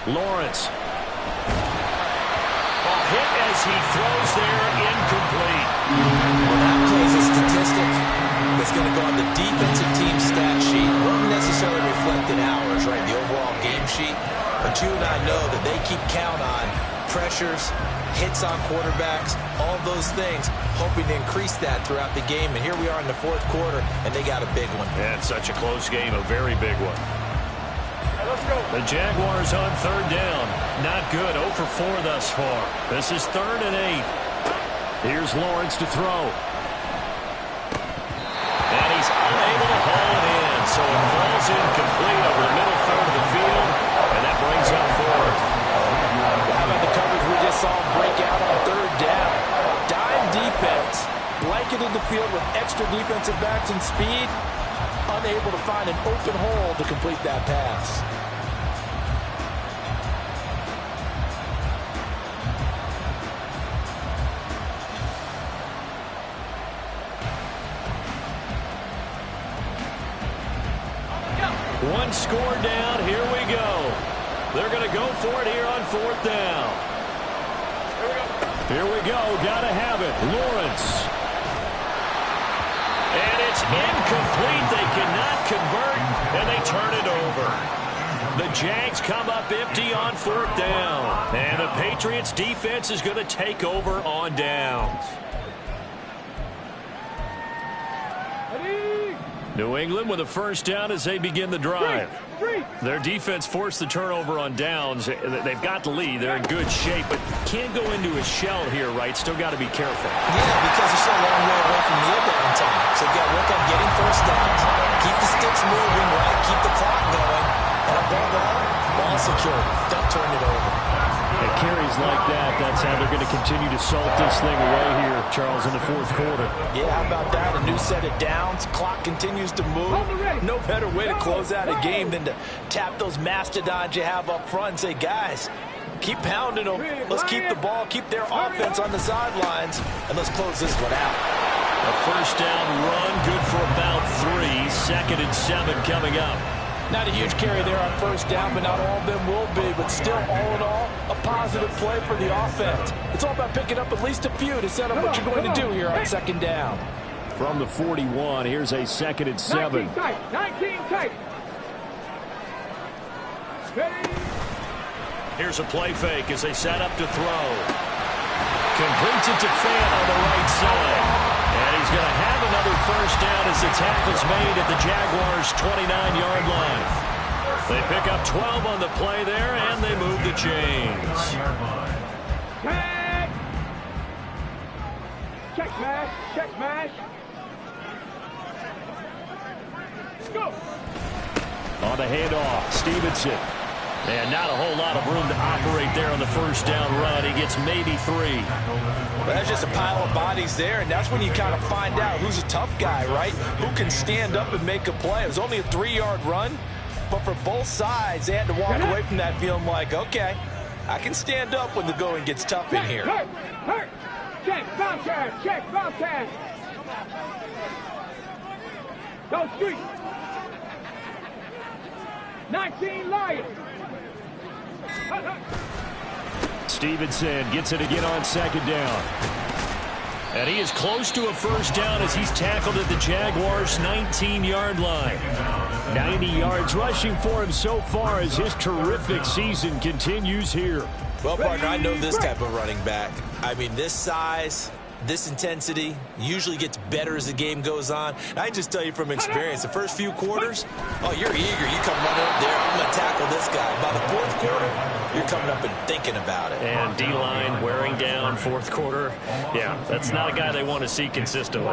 Lawrence. Hit as he throws there, incomplete. Well, that plays a statistic that's going to go on the defensive team stat sheet. Won't necessarily reflect in ours, right, the overall game sheet. But you and I know that they keep count on pressures, hits on quarterbacks, all those things, hoping to increase that throughout the game. And here we are in the 4th quarter, and they got a big one. And such a close game, a very big one. The Jaguars on 3rd down. Not good. 0 for 4 thus far. This is 3rd and 8. Here's Lawrence to throw. And he's unable to haul it in. So it falls incomplete over the middle third of the field. And that brings up 4th. How about the coverage we just saw break out on 3rd down? Dime defense. Blanketed the field with extra defensive backs and speed. Unable to find an open hole to complete that pass. One score down. Here we go. They're going to go for it here on 4th down. Here we go. Got to have it. Lawrence. And it's incomplete. They cannot convert, and they turn it over. The Jags come up empty on 4th down. And the Patriots defense is going to take over on downs. New England with a 1st down as they begin the drive. Their defense forced the turnover on downs. They've got the lead. They're in good shape, but can't go into a shell here, right? Still got to be careful. Yeah, because they're still a long way away from the inbound time. So you've got to work on getting 1st downs, keep the sticks moving, right? Keep the clock going. And above all, ball security. Don't turn it over. carries like that, that's how they're going to continue to salt this thing away here, Charles, in the fourth quarter. Yeah, how about that? A new set of downs. Clock continues to move. No better way to close out a game than to tap those mastodons you have up front and say, guys, keep pounding them. Let's keep the ball, keep their offense on the sidelines, and let's close this one out. A first down run, good for about 3. 2nd and 7 coming up. Not a huge carry there on first down, but not all of them will be. But still, all in all, a positive play for the offense. It's all about picking up at least a few to set up what you're going to do here on 2nd down. From the 41, here's a 2nd and 7. 19 tight. Here's a play fake as they set up to throw. Completes it to Fan on the right side. And he's going to have another first down as the tackle's made at the Jaguars' 29-yard line. They pick up 12 on the play there, and they move the chains. Check smash. Go. On the handoff, Stevenson. And not a whole lot of room to operate there on the first down run. He gets maybe 3. Well, that's just a pile of bodies there, and that's when you kind of find out who's a tough guy, right? Who can stand up and make a play. It was only a 3-yard run, but for both sides, they had to walk away from that feeling like, okay, I can stand up when the going gets tough in here. Hurt. Check, Bobcat. Go street. 19 Lions. Stevenson gets it again on 2nd down. And he is close to a first down as he's tackled at the Jaguars' 19-yard line. 90 yards rushing for him so far as his terrific season continues here. Well, partner, I know this type of running back. I mean, this size, this intensity usually gets better as the game goes on. And I just tell you from experience, the first few quarters, oh, you're eager. You come running up there, I'm going to tackle this guy. By the fourth quarter, you're coming up and thinking about it. And D-line wearing down fourth quarter. Yeah, that's not a guy they want to see consistently.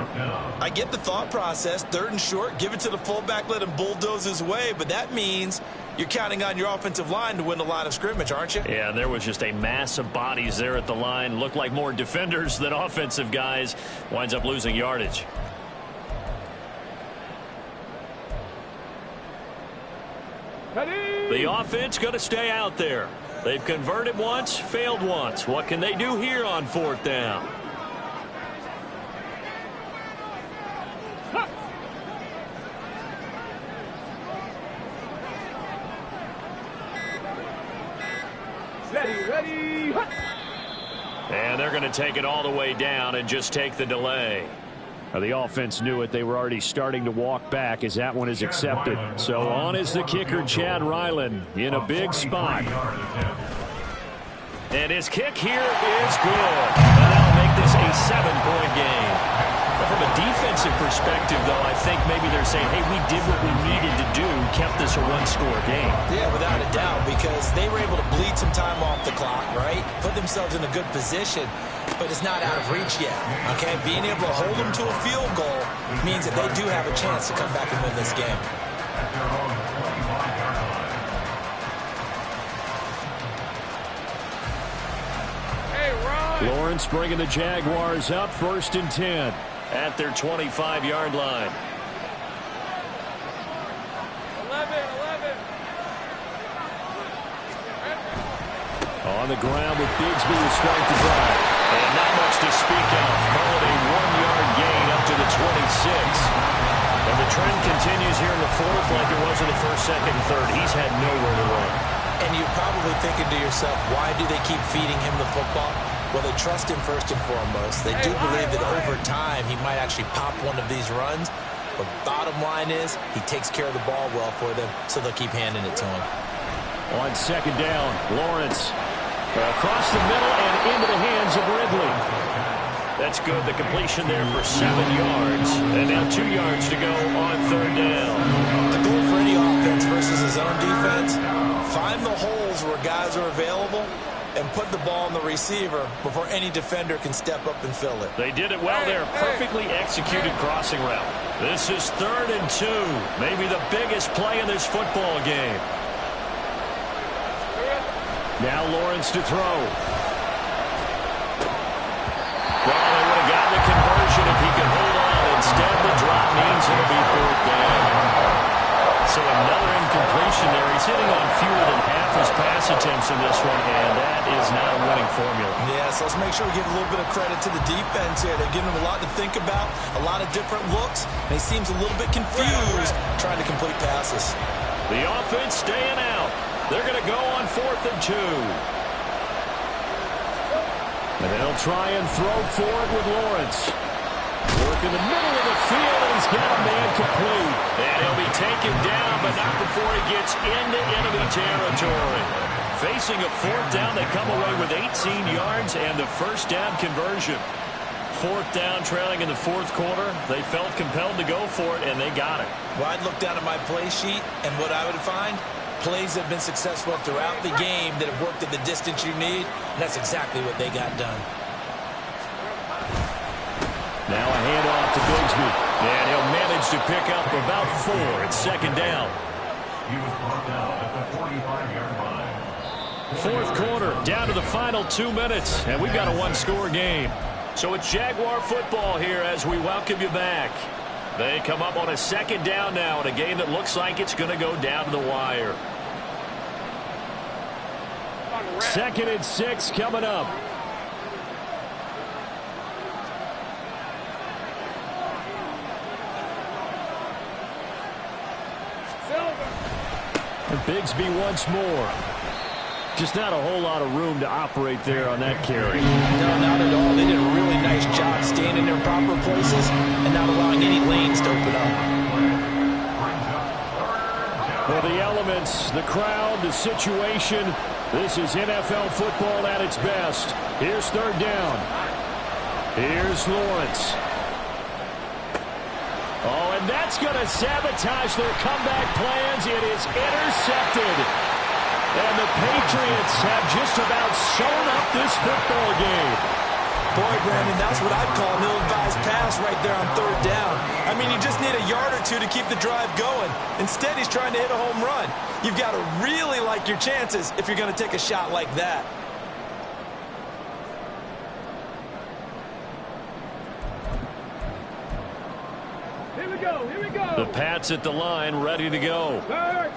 I get the thought process. 3rd and short, give it to the fullback, let him bulldoze his way. But that means you're counting on your offensive line to win the line of scrimmage, aren't you? Yeah, there was just a mass of bodies there at the line. Looked like more defenders than offensive guys. Winds up losing yardage. The offense going to stay out there. They've converted once, failed once. What can they do here on 4th down? Ready. And they're going to take it all the way down and just take the delay. The offense knew it. They were already starting to walk back as that one is accepted. So on is the kicker, Chad Ryland, in a big spot. And his kick here is good. And that'll make this a 7-point game. From a defensive perspective, though, I think maybe they're saying, hey, we did what we needed to do, kept this a 1-score game. Yeah, without a doubt, because they were able to bleed some time off the clock, right? Put themselves in a good position, but it's not out of reach yet, okay? Being able to hold them to a field goal means that they do have a chance to come back and win this game. Lawrence bringing the Jaguars up 1st and 10 at their 25-yard line. 11. On the ground with Bigsby to start the drive. And not much to speak of. Call it a 1-yard gain up to the 26. And the trend continues here in the 4th like it was in the 1st, 2nd, and 3rd. He's had nowhere to run. And you're probably thinking to yourself, why do they keep feeding him the football? Well, they trust him first and foremost. They do believe that over time he might actually pop one of these runs. But bottom line is he takes care of the ball well for them, so they'll keep handing it to him. On 2nd down, Lawrence across the middle and into the hands of Ridley. That's good. The completion there for 7 yards. And now 2 yards to go on 3rd down. The goal for any offense versus his own defense, find the holes where guys are available and put the ball on the receiver before any defender can step up and fill it. They did it well there. Perfectly executed crossing route. This is 3rd and 2. Maybe the biggest play in this football game. Now Lawrence to throw. Well, they would have gotten the conversion if he could hold on. Instead, the drop means it'll be 4th down. So another incompletion there. He's hitting on fewer than half his pass attempts in this one, and that is not a winning formula. Yeah, so let's make sure we give a little bit of credit to the defense here. They're giving him a lot to think about, a lot of different looks, and he seems a little bit confused trying to complete passes. The offense staying out. They're going to go on 4th and 2. And they'll try and throw for it with Lawrence. Work in the middle of the field, and he's got a man complete. And he'll be taken down, but not before he gets into enemy territory. Facing a 4th down, they come away with 18 yards and the first down conversion. 4th down, trailing in the 4th quarter. They felt compelled to go for it, and they got it. Well, I'd look down at my play sheet, and what I would find, plays that have been successful throughout the game that have worked at the distance you need, and that's exactly what they got done. Now a handoff to Bigsby, and he'll manage to pick up about 4. It's 2nd down. He was brought down at the 45-yard line. 4th quarter, down to the final 2 minutes, and we've got a one-score game. So it's Jaguar football here as we welcome you back. They come up on a 2nd down now in a game that looks like it's going to go down to the wire. 2nd and 6 coming up. And Bigsby once more. Just not a whole lot of room to operate there on that carry. No, not at all. They did a really nice job staying in their proper places and not allowing any lanes to open up. Well, the elements, the crowd, the situation, this is NFL football at its best. Here's 3rd down. Here's Lawrence. Oh, and that's going to sabotage their comeback plans. It is intercepted. And the Patriots have just about sewn up this football game. Boy, Brandon, that's what I'd call an ill-advised pass right there on 3rd down. I mean, you just need a yard or 2 to keep the drive going. Instead, he's trying to hit a home run. You've got to really like your chances if you're going to take a shot like that. Here we go. The Pats at the line, ready to go.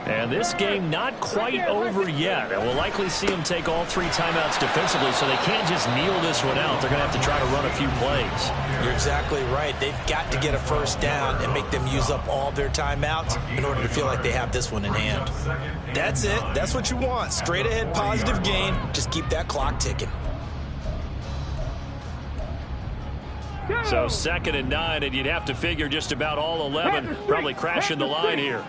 And this game not quite over yet. And we'll likely see them take all 3 timeouts defensively, so they can't just kneel this one out. They're going to have to try to run a few plays. You're exactly right. They've got to get a 1st down and make them use up all their timeouts in order to feel like they have this one in hand. That's it. That's what you want. Straight ahead positive gain. Just keep that clock ticking. So 2nd and 9, and you'd have to figure just about all 11 probably crashing the line here.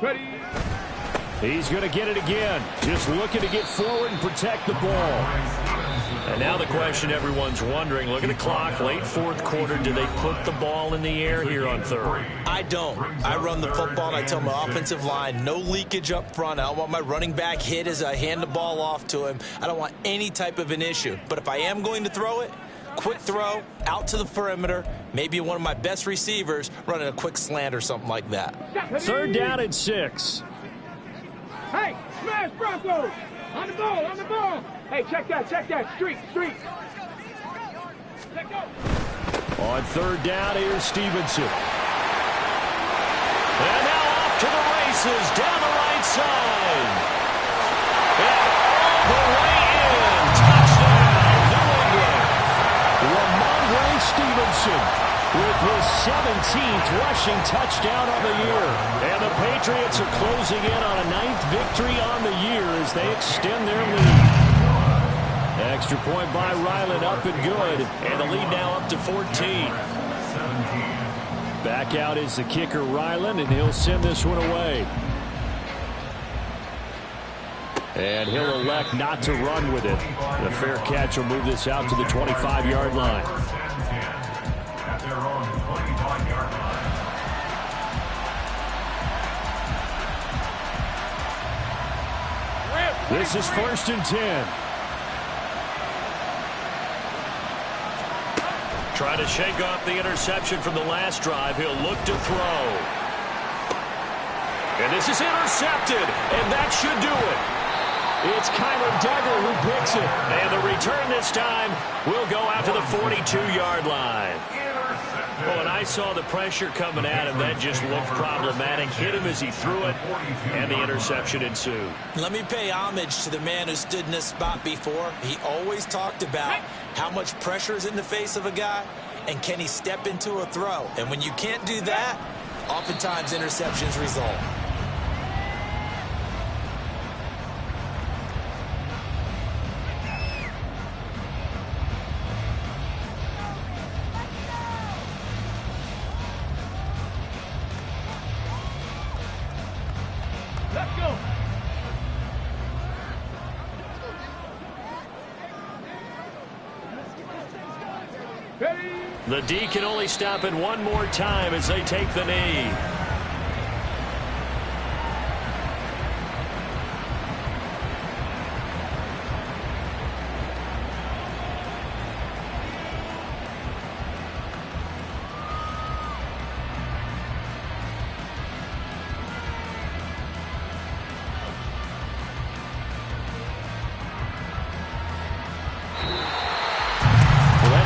Ready. He's going to get it again. Just looking to get forward and protect the ball. And now the question everyone's wondering, look at the clock, late 4th quarter, do they put the ball in the air here on 3rd? I don't. I run the football, and I tell my offensive line, no leakage up front. I don't want my running back hit as I hand the ball off to him. I don't want any type of an issue. But if I am going to throw it, quick throw, out to the perimeter, maybe one of my best receivers running a quick slant or something like that. 3rd down and 6. Hey, smash Broncos! On the ball, on the ball! Hey, check that, street! Let go! On 3rd down, here's Stevenson. And now off to the races, down the right side. And all the way in, touchdown, New England. Ramondre Stevenson with his 17th rushing touchdown of the year. And the Patriots are closing in on a 9th victory on the year as they extend their lead. Extra point by Ryland, up and good. And the lead now up to 14. Back out is the kicker, Ryland, and he'll send this one away. And he'll elect not to run with it. The fair catch will move this out to the 25-yard line. At their own 25-yard line. This is 1st and 10. Trying to shake off the interception from the last drive. He'll look to throw. And this is intercepted, and that should do it. It's Kyler Duggar who picks it. And the return this time will go out to the 42-yard line. Oh, and I saw the pressure coming at him. That just looked problematic. Hit him as he threw it, and the interception ensued. Let me pay homage to the man who stood in this spot before. He always talked about how much pressure is in the face of a guy, and can he step into a throw. And when you can't do that, oftentimes interceptions result. Let's go. Ready? The D can only stop it one more time as they take the knee.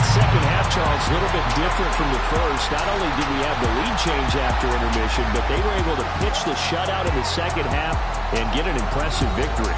Second half, Charles, a little bit different from the first. Not only did we have the lead change after intermission, but they were able to pitch the shutout in the second half and get an impressive victory.